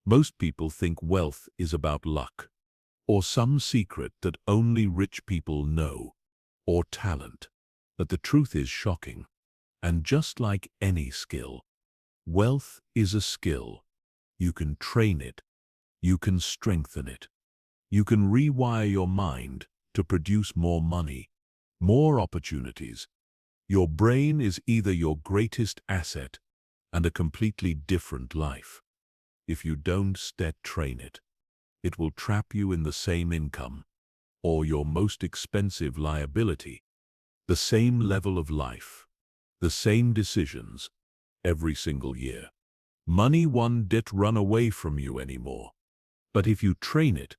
Most people think wealth is about luck, or some secret that only rich people know, or talent. But the truth is shocking. And just like any skill, wealth is a skill. You can train it. You can strengthen it. You can rewire your mind to produce more money, more opportunities. Your brain is either your greatest asset and a completely different life. If you don't train it, it will trap you in the same income, or your most expensive liability, the same level of life, the same decisions, every single year. Money won't run away from you anymore. But if you train it,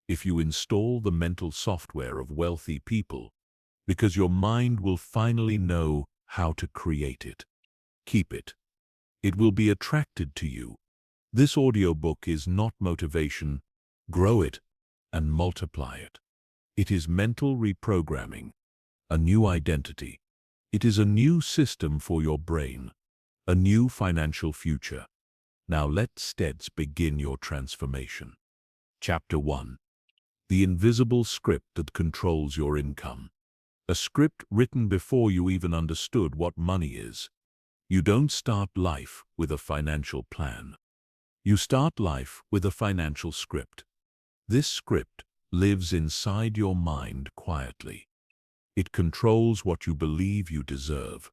if you install the mental software of wealthy people, because your mind will finally know how to create it. Keep it. It will be attracted to you. This audiobook is not motivation. Grow it and multiply it. It is mental reprogramming, a new identity. It is a new system for your brain, a new financial future. Now let's begin your transformation. Chapter 1. The invisible script that controls your income. A script written before you even understood what money is. You don't start life with a financial plan. You start life with a financial script. This script lives inside your mind quietly. It controls what you believe you deserve.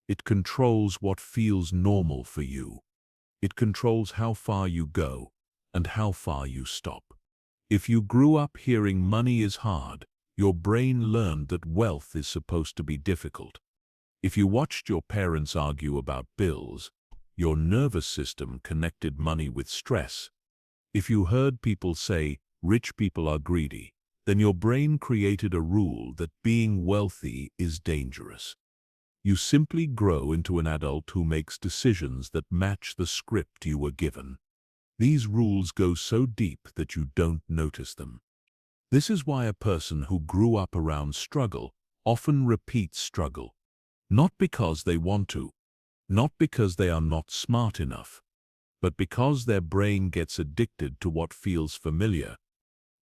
It controls what feels normal for you. It controls how far you go and how far you stop. If you grew up hearing money is hard, your brain learned that wealth is supposed to be difficult. If you watched your parents argue about bills, your nervous system connected money with stress. If you heard people say, rich people are greedy, then your brain created a rule that being wealthy is dangerous. You simply grow into an adult who makes decisions that match the script you were given. These rules go so deep that you don't notice them. This is why a person who grew up around struggle often repeats struggle. Not because they want to, not because they are not smart enough, but because their brain gets addicted to what feels familiar.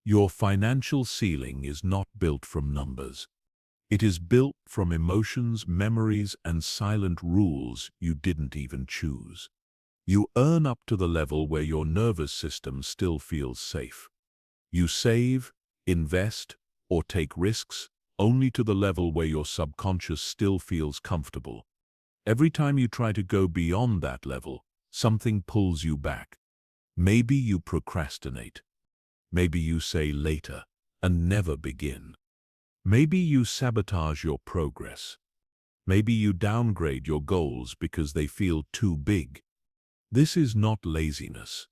Your financial ceiling is not built from numbers. It is built from emotions, memories, and silent rules you didn't even choose. You earn up to the level where your nervous system still feels safe. You save, invest, or take risks only to the level where your subconscious still feels comfortable. Every time you try to go beyond that level, something pulls you back. Maybe you procrastinate. Maybe you say later and never begin. Maybe you sabotage your progress. Maybe you downgrade your goals because they feel too big. This is not laziness.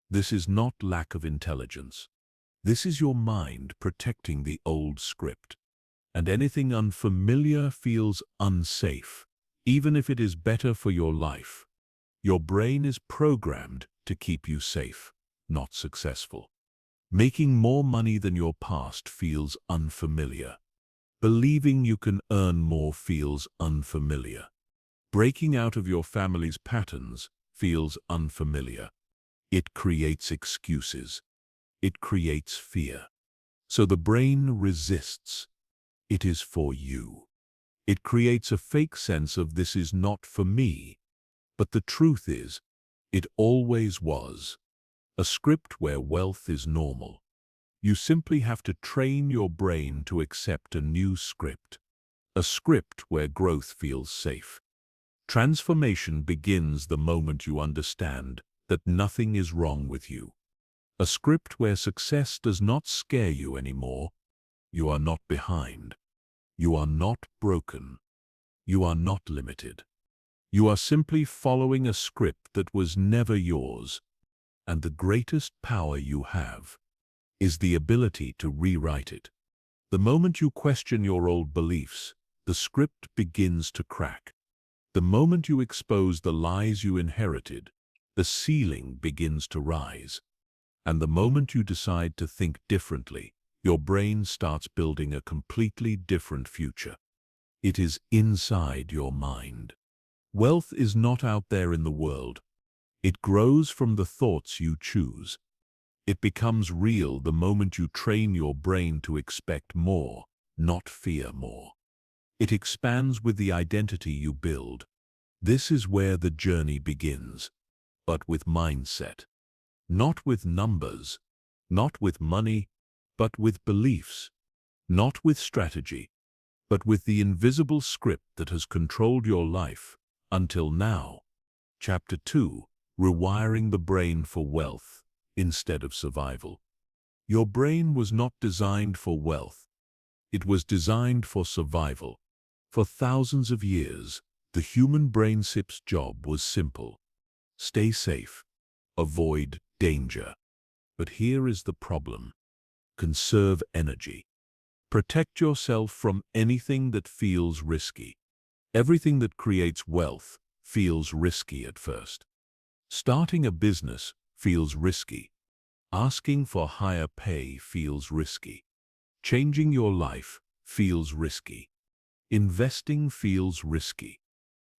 This is not lack of intelligence. This is your mind protecting the old script. And anything unfamiliar feels unsafe, even if it is better for your life. Your brain is programmed to keep you safe, not successful. Making more money than your past feels unfamiliar. Believing you can earn more feels unfamiliar. Breaking out of your family's patterns feels unfamiliar. It creates excuses. It creates fear. So the brain resists. It is for you. It creates a fake sense of this is not for me. But the truth is, it always was. A script where wealth is normal. You simply have to train your brain to accept a new script. A script where growth feels safe. Transformation begins the moment you understand that nothing is wrong with you. A script where success does not scare you anymore. You are not behind. You are not broken. You are not limited. You are simply following a script that was never yours. And the greatest power you have is the ability to rewrite it. The moment you question your old beliefs, the script begins to crack. The moment you expose the lies you inherited, the ceiling begins to rise. And the moment you decide to think differently, your brain starts building a completely different future. It is inside your mind. Wealth is not out there in the world. It grows from the thoughts you choose. It becomes real the moment you train your brain to expect more, not fear more. It expands with the identity you build. This is where the journey begins, but with mindset. Not with numbers, not with money, but with beliefs. Not with strategy, but with the invisible script that has controlled your life until now. Chapter 2. Rewiring the brain for wealth instead of survival. Your brain was not designed for wealth. It was designed for survival. For thousands of years, the human brain's job was simple. Stay safe. Avoid danger. But here is the problem. Conserve energy. Protect yourself from anything that feels risky. Everything that creates wealth feels risky at first. Starting a business feels risky. Asking for higher pay feels risky. Changing your life feels risky. Investing feels risky.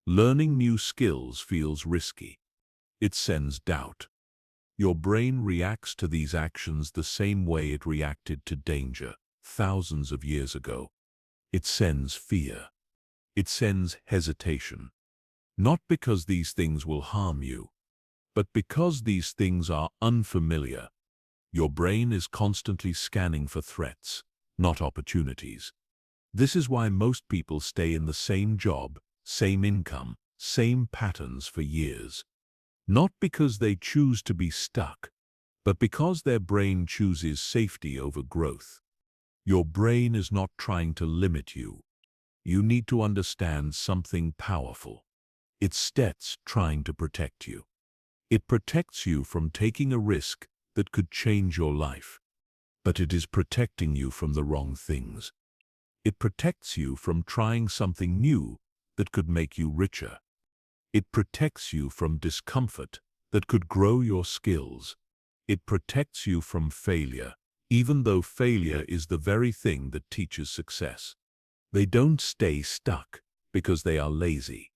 Learning new skills feels risky. It sends doubt. Your brain reacts to these actions the same way it reacted to danger thousands of years ago. It sends fear. It sends hesitation. Not because these things will harm you, but because these things are unfamiliar. Your brain is constantly scanning for threats, not opportunities. This is why most people stay in the same job, same income, same patterns for years. Not because they choose to be stuck, but because their brain chooses safety over growth. Your brain is not trying to limit you. You need to understand something powerful. It's trying to protect you. It protects you from taking a risk that could change your life. But it is protecting you from the wrong things. It protects you from trying something new that could make you richer. It protects you from discomfort that could grow your skills. It protects you from failure, even though failure is the very thing that teaches success. They don't stay stuck because they are lazy.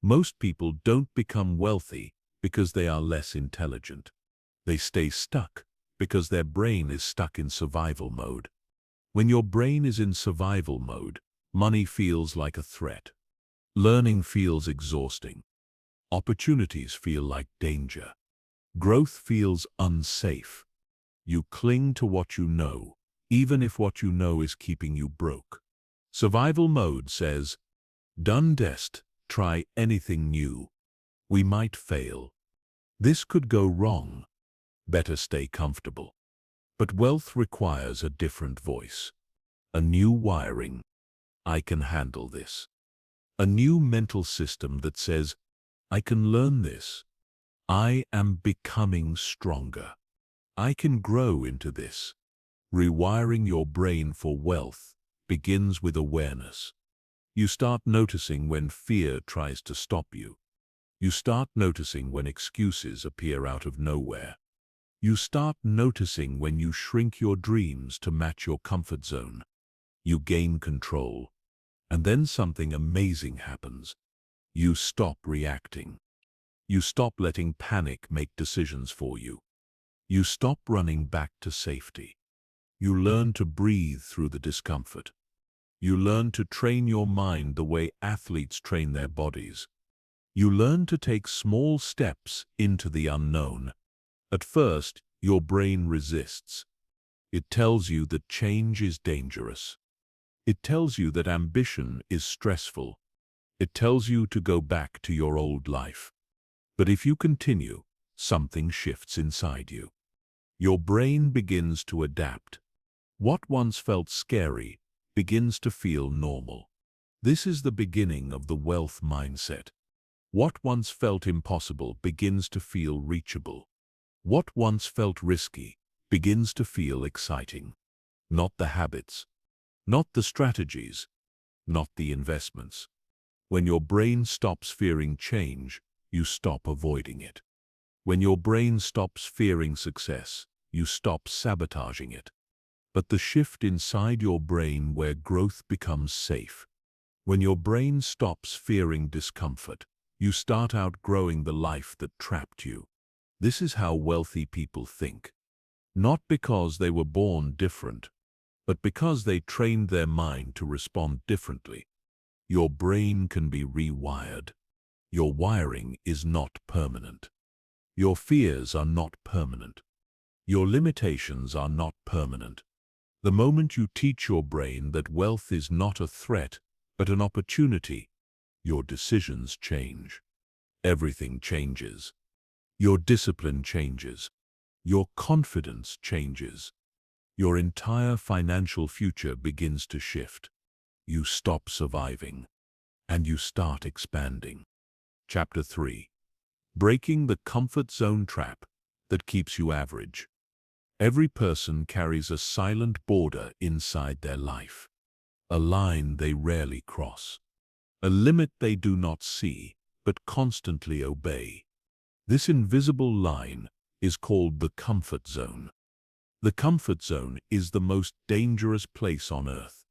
Most people don't become wealthy because they are less intelligent. They stay stuck because their brain is stuck in survival mode. When your brain is in survival mode, money feels like a threat. Learning feels exhausting. Opportunities feel like danger. Growth feels unsafe. You cling to what you know, even if what you know is keeping you broke. Survival mode says, "Done test, try anything new. We might fail. This could go wrong. Better stay comfortable." But wealth requires a different voice. A new wiring. I can handle this. A new mental system that says, I can learn this. I am becoming stronger. I can grow into this. Rewiring your brain for wealth begins with awareness. You start noticing when fear tries to stop you. You start noticing when excuses appear out of nowhere. You start noticing when you shrink your dreams to match your comfort zone. You gain control. And then something amazing happens. You stop reacting. You stop letting panic make decisions for you. You stop running back to safety. You learn to breathe through the discomfort. You learn to train your mind the way athletes train their bodies. You learn to take small steps into the unknown. At first, your brain resists. It tells you that change is dangerous. It tells you that ambition is stressful. It tells you to go back to your old life. But if you continue, something shifts inside you. Your brain begins to adapt. What once felt scary begins to feel normal. This is the beginning of the wealth mindset. What once felt impossible begins to feel reachable. What once felt risky begins to feel exciting. Not the habits, not the strategies, not the investments. When your brain stops fearing change, you stop avoiding it. When your brain stops fearing success, you stop sabotaging it. But the shift inside your brain where growth becomes safe. When your brain stops fearing discomfort, You start outgrowing the life that trapped you. This is how wealthy people think. Not because they were born different, but because they trained their mind to respond differently. Your brain can be rewired. Your wiring is not permanent. Your fears are not permanent. Your limitations are not permanent. The moment you teach your brain that wealth is not a threat, but an opportunity, your decisions change. Everything changes. Your discipline changes. Your confidence changes. Your entire financial future begins to shift. You stop surviving, and you start expanding. Chapter 3. Breaking the comfort zone trap that keeps you average. Every person carries a silent border inside their life, a line they rarely cross, a limit they do not see but constantly obey. This invisible line is called the comfort zone. The comfort zone is the most dangerous place on earth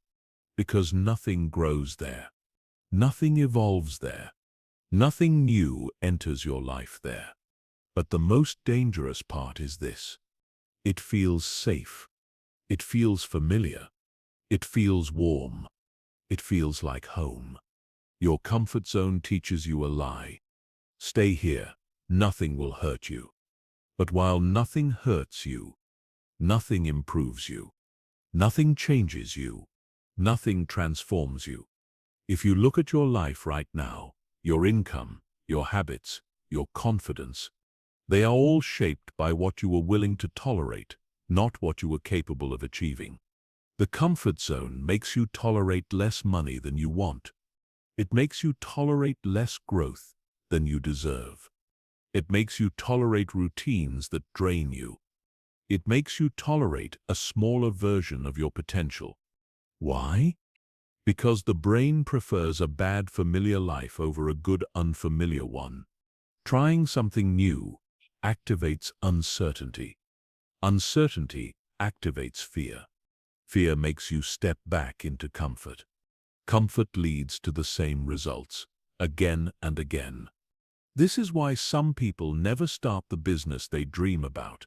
because nothing grows there, nothing evolves there, nothing new enters your life there. But the most dangerous part is this. It feels safe. It feels familiar. It feels warm. It feels like home. Your comfort zone teaches you a lie. Stay here. Nothing will hurt you. But while nothing hurts you, nothing improves you. Nothing changes you. Nothing transforms you. If you look at your life right now, your income, your habits, your confidence, they are all shaped by what you were willing to tolerate, not what you were capable of achieving. The comfort zone makes you tolerate less money than you want. It makes you tolerate less growth than you deserve. It makes you tolerate routines that drain you. It makes you tolerate a smaller version of your potential. Why? Because the brain prefers a bad familiar life over a good unfamiliar one. Trying something new activates uncertainty. Uncertainty activates fear. Fear makes you step back into comfort. Comfort leads to the same results, again and again. This is why some people never start the business they dream about.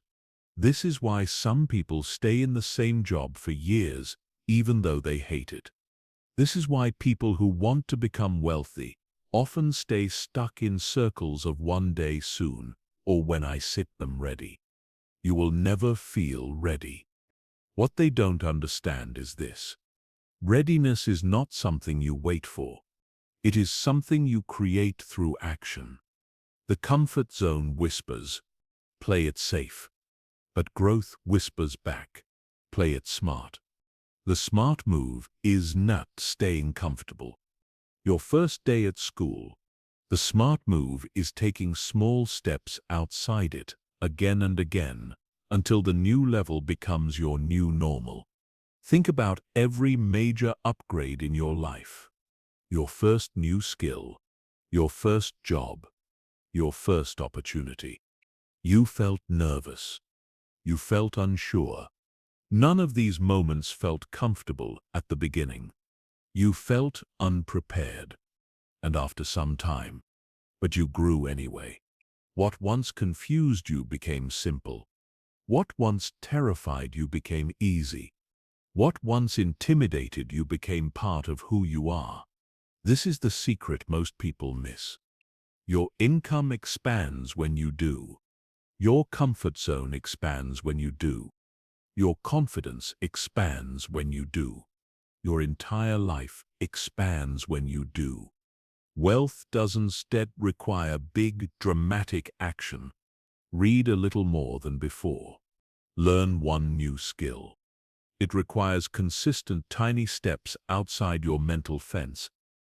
This is why some people stay in the same job for years, even though they hate it. This is why people who want to become wealthy often stay stuck in circles of one day soon, or when I sit them ready. You will never feel ready. What they don't understand is this. Readiness is not something you wait for. It is something you create through action. The comfort zone whispers, play it safe. But growth whispers back, play it smart. The smart move is not staying comfortable. Your first day at school, the smart move is taking small steps outside it, again and again, until the new level becomes your new normal. Think about every major upgrade in your life. Your first new skill, your first job, your first opportunity. You felt nervous. You felt unsure. None of these moments felt comfortable at the beginning. You felt unprepared. And after some time, but you grew anyway. What once confused you became simple. What once terrified you became easy. What once intimidated you became part of who you are. This is the secret most people miss. Your income expands when you do. Your comfort zone expands when you do. Your confidence expands when you do. Your entire life expands when you do. Wealth doesn't instead require big, dramatic action. Read a little more than before. Learn one new skill. It requires consistent tiny steps outside your mental fence.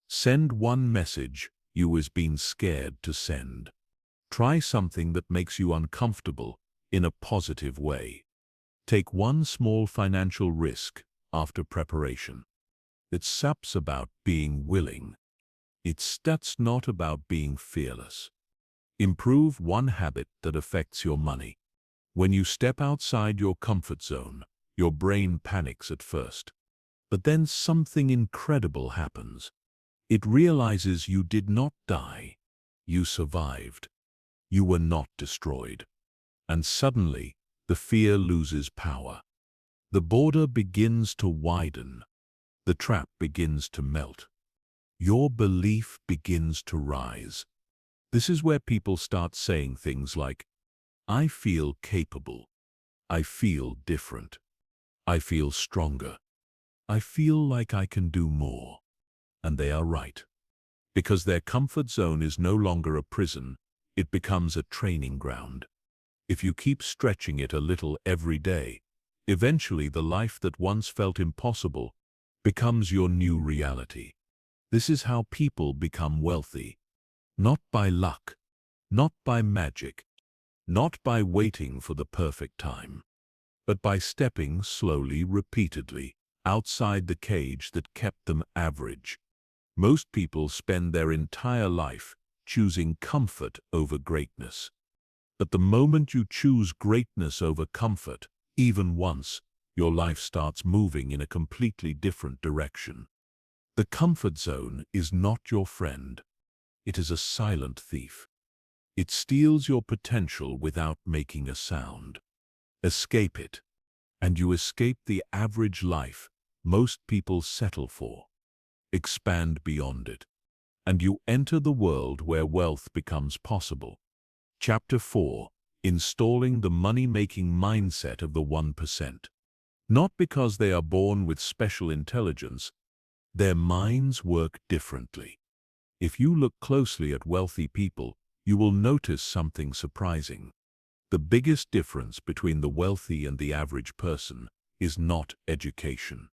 Send one message you has been scared to send. Try something that makes you uncomfortable in a positive way. Take one small financial risk after preparation. It's about being willing. That's not about being fearless. Improve one habit that affects your money. When you step outside your comfort zone, your brain panics at first. But then something incredible happens. It realizes you did not die. You survived. You were not destroyed. And suddenly, the fear loses power. The border begins to widen. The trap begins to melt. Your belief begins to rise. This is where people start saying things like, I feel capable. I feel different. I feel stronger. I feel like I can do more. And they are right. Because their comfort zone is no longer a prison, it becomes a training ground. If you keep stretching it a little every day, eventually the life that once felt impossible becomes your new reality. This is how people become wealthy. Not by luck, not by magic, not by waiting for the perfect time, but by stepping slowly, repeatedly, outside the cage that kept them average. Most people spend their entire life choosing comfort over greatness. But the moment you choose greatness over comfort, even once, your life starts moving in a completely different direction. The comfort zone is not your friend. It is a silent thief. It steals your potential without making a sound. Escape it, and you escape the average life most people settle for. Expand beyond it, and you enter the world where wealth becomes possible. Chapter 4. Installing the money-making mindset of the 1%. Not because they are born with special intelligence, their minds work differently. If you look closely at wealthy people, you will notice something surprising. The biggest difference between the wealthy and the average person is not education.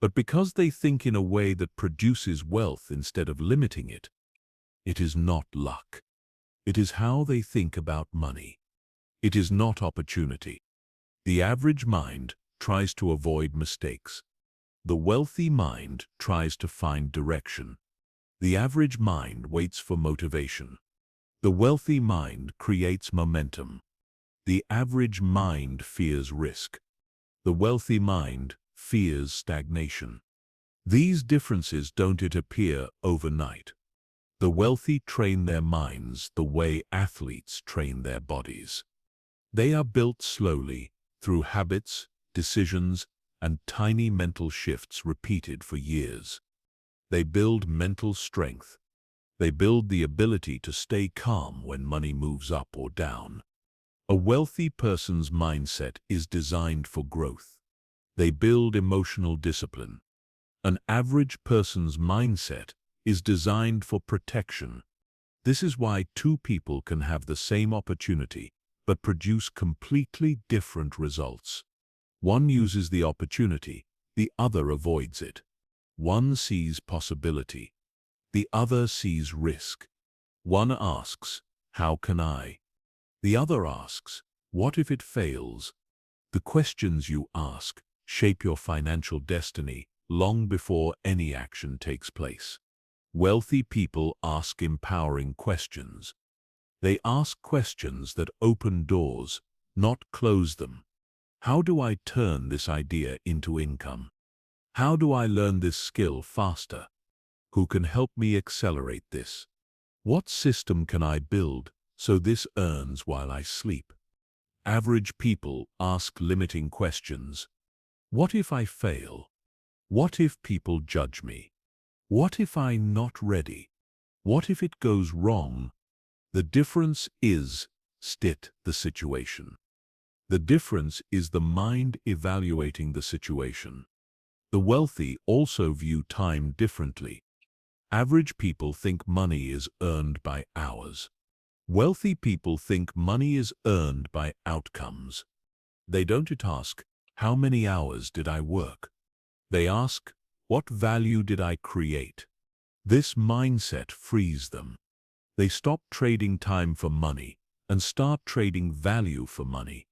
But because they think in a way that produces wealth instead of limiting it, it is not luck. It is how they think about money. It is not opportunity. The average mind tries to avoid mistakes. The wealthy mind tries to find direction. The average mind waits for motivation. The wealthy mind creates momentum. The average mind fears risk. The wealthy mind fears stagnation. These differences don't appear overnight. The wealthy train their minds the way athletes train their bodies. They are built slowly through habits, decisions, and tiny mental shifts repeated for years. They build mental strength. They build the ability to stay calm when money moves up or down. A wealthy person's mindset is designed for growth. They build emotional discipline. An average person's mindset is designed for protection. This is why two people can have the same opportunity but produce completely different results. One uses the opportunity, the other avoids it. One sees possibility, the other sees risk. One asks, "How can I?" The other asks, "What if it fails?" The questions you ask shape your financial destiny long before any action takes place. Wealthy people ask empowering questions. They ask questions that open doors, not close them. How do I turn this idea into income? How do I learn this skill faster? Who can help me accelerate this? What system can I build so this earns while I sleep? Average people ask limiting questions. What if I fail? What if people judge me? What if I'm not ready? What if it goes wrong? The difference is the situation. The difference is the mind evaluating the situation. The wealthy also view time differently. Average people think money is earned by hours. Wealthy people think money is earned by outcomes. They don't ask, "How many hours did I work?" They ask, "What value did I create?" This mindset frees them. They stop trading time for money and start trading value for money.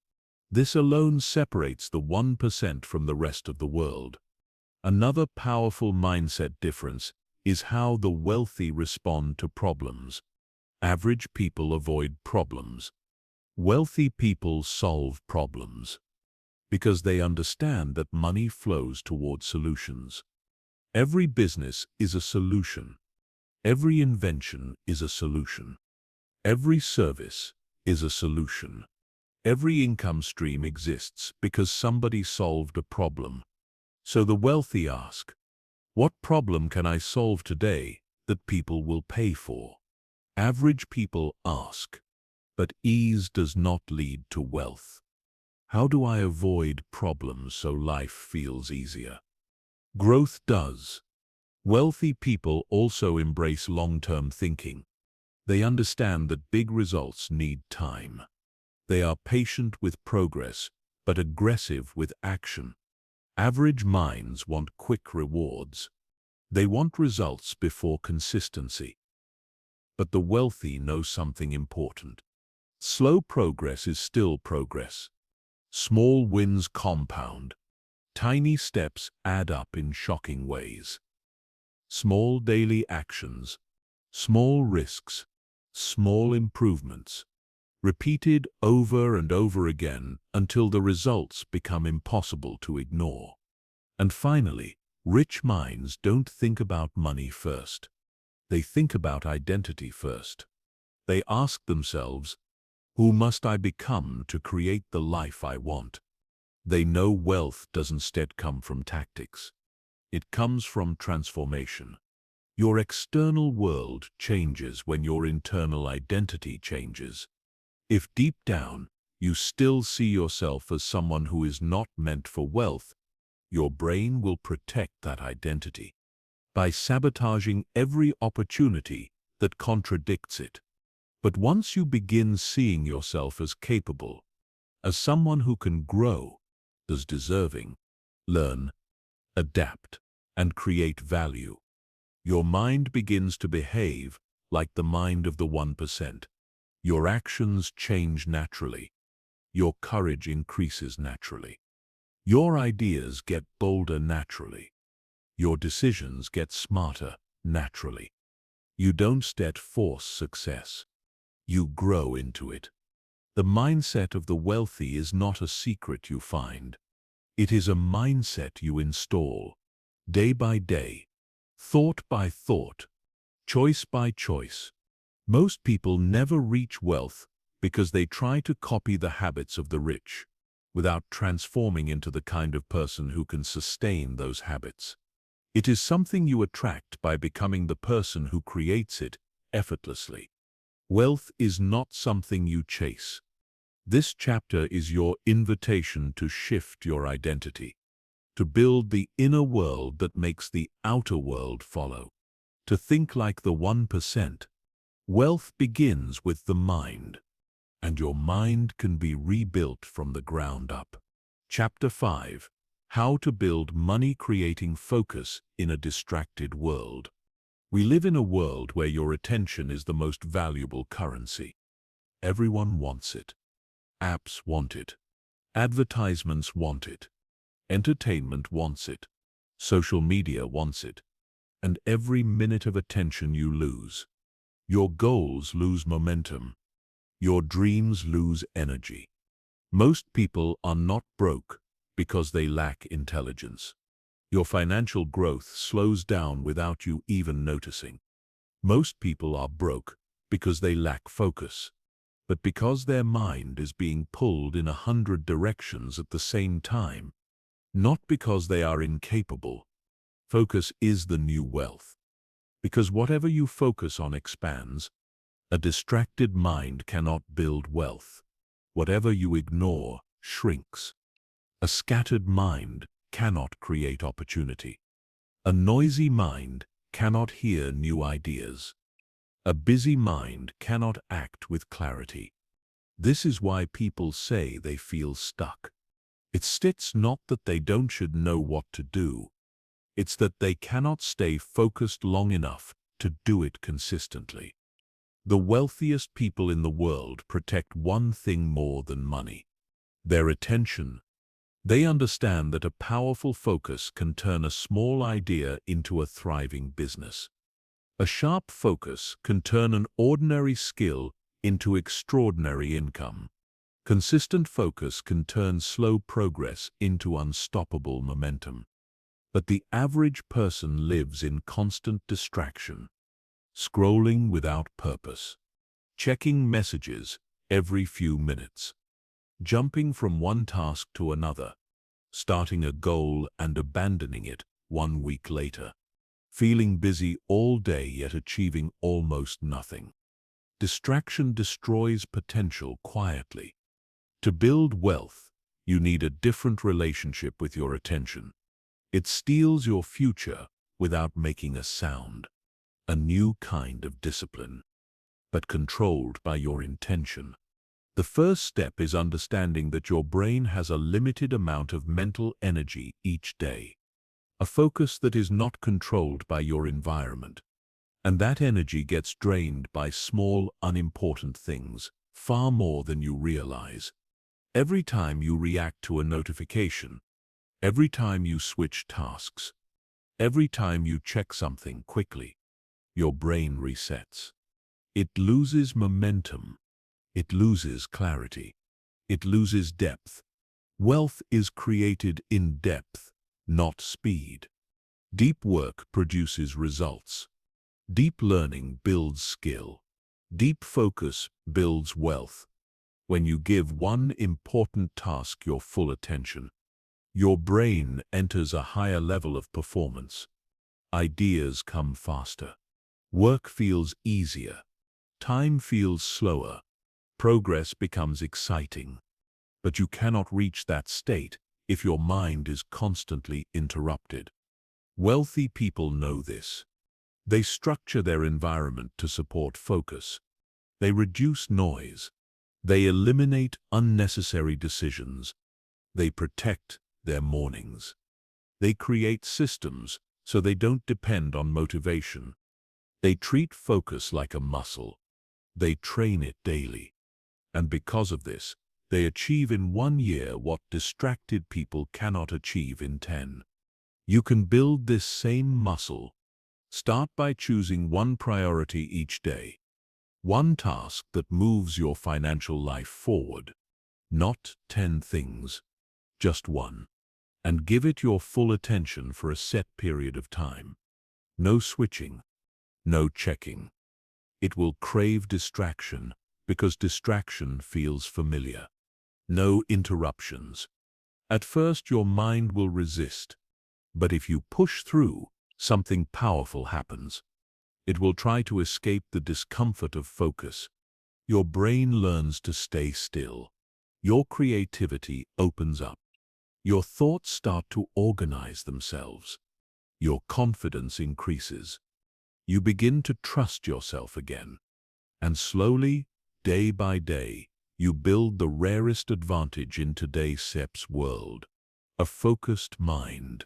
This alone separates the 1% from the rest of the world. Another powerful mindset difference is how the wealthy respond to problems. Average people avoid problems. Wealthy people solve problems because they understand that money flows toward solutions. Every business is a solution. Every invention is a solution. Every service is a solution. Every income stream exists because somebody solved a problem. So the wealthy ask, what problem can I solve today that people will pay for? Average people ask, but ease does not lead to wealth. How do I avoid problems so life feels easier? Growth does. Wealthy people also embrace long-term thinking. They understand that big results need time. They are patient with progress, but aggressive with action. Average minds want quick rewards. They want results before consistency. But the wealthy know something important. Slow progress is still progress. Small wins compound. Tiny steps add up in shocking ways. Small daily actions, small risks, small improvements, repeated over and over again until the results become impossible to ignore. And finally, rich minds don't think about money first. They think about identity first. They ask themselves, who must I become to create the life I want? They know wealth doesn't instead come from tactics. It comes from transformation. Your external world changes when your internal identity changes. If deep down you still see yourself as someone who is not meant for wealth, your brain will protect that identity by sabotaging every opportunity that contradicts it. But once you begin seeing yourself as capable, as someone who can grow, as deserving, learn, adapt, and create value, your mind begins to behave like the mind of the 1%. Your actions change naturally. Your courage increases naturally. Your ideas get bolder naturally. Your decisions get smarter naturally. You don't instead force success. You grow into it. The mindset of the wealthy is not a secret you find. It is a mindset you install, day by day, thought by thought, choice by choice. Most people never reach wealth because they try to copy the habits of the rich, without transforming into the kind of person who can sustain those habits. It is something you attract by becoming the person who creates it effortlessly. Wealth is not something you chase. This chapter is your invitation to shift your identity, to build the inner world that makes the outer world follow, to think like the 1%. Wealth begins with the mind, and your mind can be rebuilt from the ground up. Chapter 5: How to build money-creating focus in a distracted world. We live in a world where your attention is the most valuable currency. Everyone wants it. Apps want it. Advertisements want it. Entertainment wants it. Social media wants it. And every minute of attention you lose, your goals lose momentum. Your dreams lose energy. Most people are not broke because they lack intelligence. Your financial growth slows down without you even noticing. Most people are broke because they lack focus, but because their mind is being pulled in 100 directions at the same time, not because they are incapable. Focus is the new wealth, because whatever you focus on expands. A distracted mind cannot build wealth. Whatever you ignore shrinks. A scattered mind cannot create opportunity. A noisy mind cannot hear new ideas. A busy mind cannot act with clarity. This is why people say they feel stuck. It's not that they don't should know what to do. It's that they cannot stay focused long enough to do it consistently. The wealthiest people in the world protect one thing more than money: their attention. They understand that a powerful focus can turn a small idea into a thriving business. A sharp focus can turn an ordinary skill into extraordinary income. Consistent focus can turn slow progress into unstoppable momentum. But the average person lives in constant distraction, scrolling without purpose, checking messages every few minutes, jumping from one task to another, starting a goal and abandoning it 1 week later, feeling busy all day yet achieving almost nothing. Distraction destroys potential quietly. To build wealth, you need a different relationship with your attention. It steals your future without making a sound. A new kind of discipline, but controlled by your intention. The first step is understanding that your brain has a limited amount of mental energy each day. A focus that is not controlled by your environment. And that energy gets drained by small, unimportant things, far more than you realize. Every time you react to a notification, every time you switch tasks, every time you check something quickly, your brain resets. It loses momentum. It loses clarity. It loses depth. Wealth is created in depth, not speed. Deep work produces results. Deep learning builds skill. Deep focus builds wealth. When you give one important task your full attention, your brain enters a higher level of performance. Ideas come faster. Work feels easier. Time feels slower. Progress becomes exciting. But you cannot reach that state if your mind is constantly interrupted. Wealthy people know this. They structure their environment to support focus. They reduce noise. They eliminate unnecessary decisions. They protect their mornings. They create systems so they don't depend on motivation. They treat focus like a muscle. They train it daily. And because of this, they achieve in 1 year what distracted people cannot achieve in 10. You can build this same muscle. Start by choosing one priority each day. One task that moves your financial life forward. Not 10 things, just one. And give it your full attention for a set period of time. No switching, no checking. It will crave distraction because distraction feels familiar. No interruptions. At first your mind will resist, but if you push through, something powerful happens. It will try to escape the discomfort of focus. Your brain learns to stay still. Your creativity opens up. Your thoughts start to organize themselves. Your confidence increases. You begin to trust yourself again. And slowly, day by day, you build the rarest advantage in today's SEP's world. A focused mind.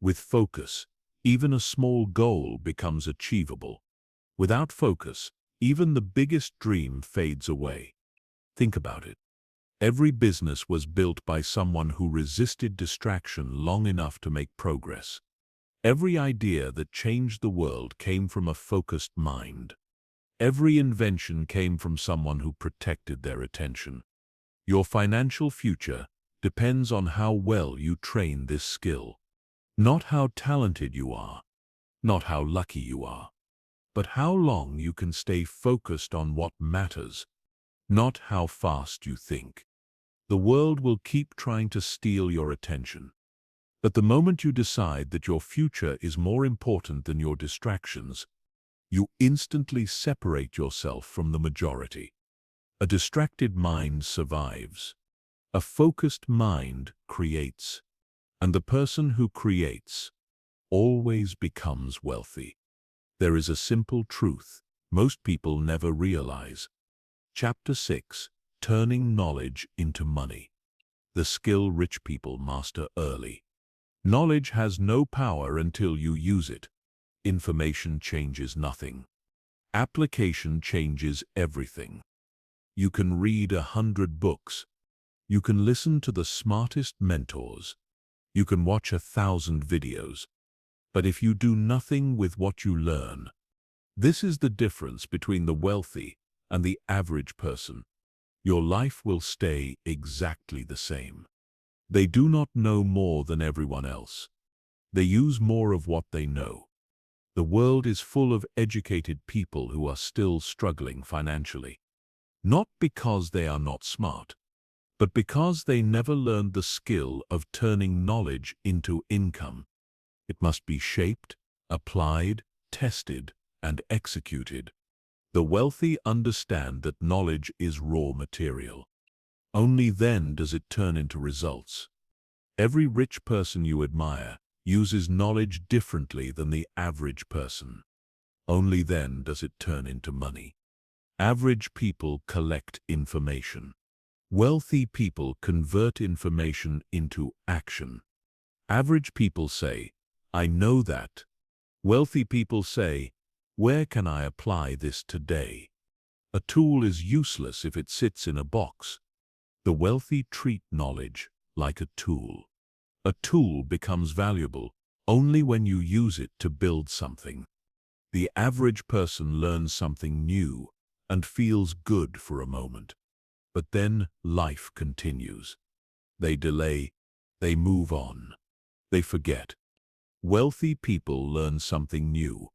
With focus, even a small goal becomes achievable. Without focus, even the biggest dream fades away. Think about it. Every business was built by someone who resisted distraction long enough to make progress. Every idea that changed the world came from a focused mind. Every invention came from someone who protected their attention. Your financial future depends on how well you train this skill. Not how talented you are, not how lucky you are, but how long you can stay focused on what matters, not how fast you think. The world will keep trying to steal your attention. But the moment you decide that your future is more important than your distractions, you instantly separate yourself from the majority. A distracted mind survives. A focused mind creates. And the person who creates always becomes wealthy. There is a simple truth most people never realize. Chapter 6: Turning Knowledge into Money. The skill rich people master early. Knowledge has no power until you use it. Information changes nothing. Application changes everything. You can read 100 books. You can listen to the smartest mentors. You can watch 1,000 videos. But if you do nothing with what you learn, this is the difference between the wealthy and the average person. Your life will stay exactly the same. They do not know more than everyone else. They use more of what they know. The world is full of educated people who are still struggling financially. Not because they are not smart, but because they never learned the skill of turning knowledge into income. It must be shaped, applied, tested, and executed. The wealthy understand that knowledge is raw material. Only then does it turn into results. Every rich person you admire uses knowledge differently than the average person. Only then does it turn into money. Average people collect information. Wealthy people convert information into action. Average people say, "I know that." Wealthy people say, "Where can I apply this today?" A tool is useless if it sits in a box. The wealthy treat knowledge like a tool. A tool becomes valuable only when you use it to build something. The average person learns something new and feels good for a moment. But then life continues. They delay, they move on, they forget. Wealthy people learn something new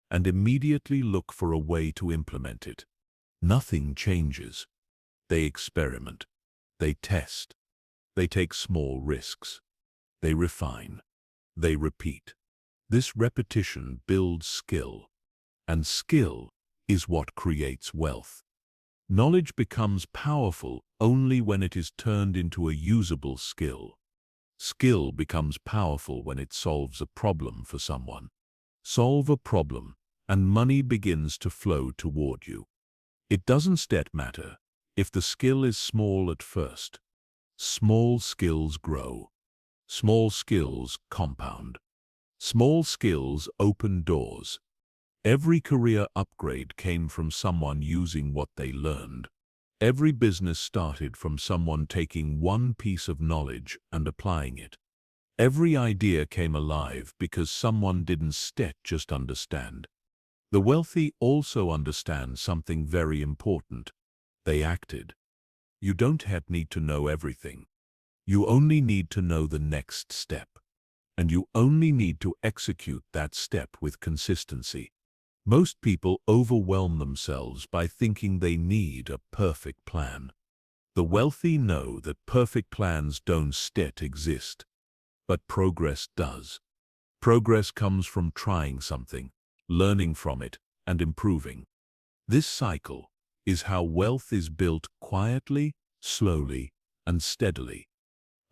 and immediately look for a way to implement it. Nothing changes. They experiment. They test. They take small risks. They refine. They repeat. This repetition builds skill, and skill is what creates wealth. Knowledge becomes powerful only when it is turned into a usable skill. Skill becomes powerful when it solves a problem for someone. Solve a problem, and money begins to flow toward you. It doesn't matter if the skill is small at first. Small skills grow. Small skills compound. Small skills open doors. Every career upgrade came from someone using what they learned. Every business started from someone taking one piece of knowledge and applying it. Every idea came alive because someone didn't just understand. The wealthy also understand something very important. They acted. You don't need to know everything. You only need to know the next step. And you only need to execute that step with consistency. Most people overwhelm themselves by thinking they need a perfect plan. The wealthy know that perfect plans don't exist, but progress does. Progress comes from trying something, learning from it, and improving. This cycle is how wealth is built quietly, slowly, and steadily.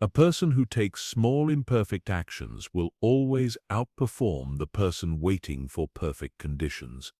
A person who takes small imperfect actions will always outperform the person waiting for perfect conditions.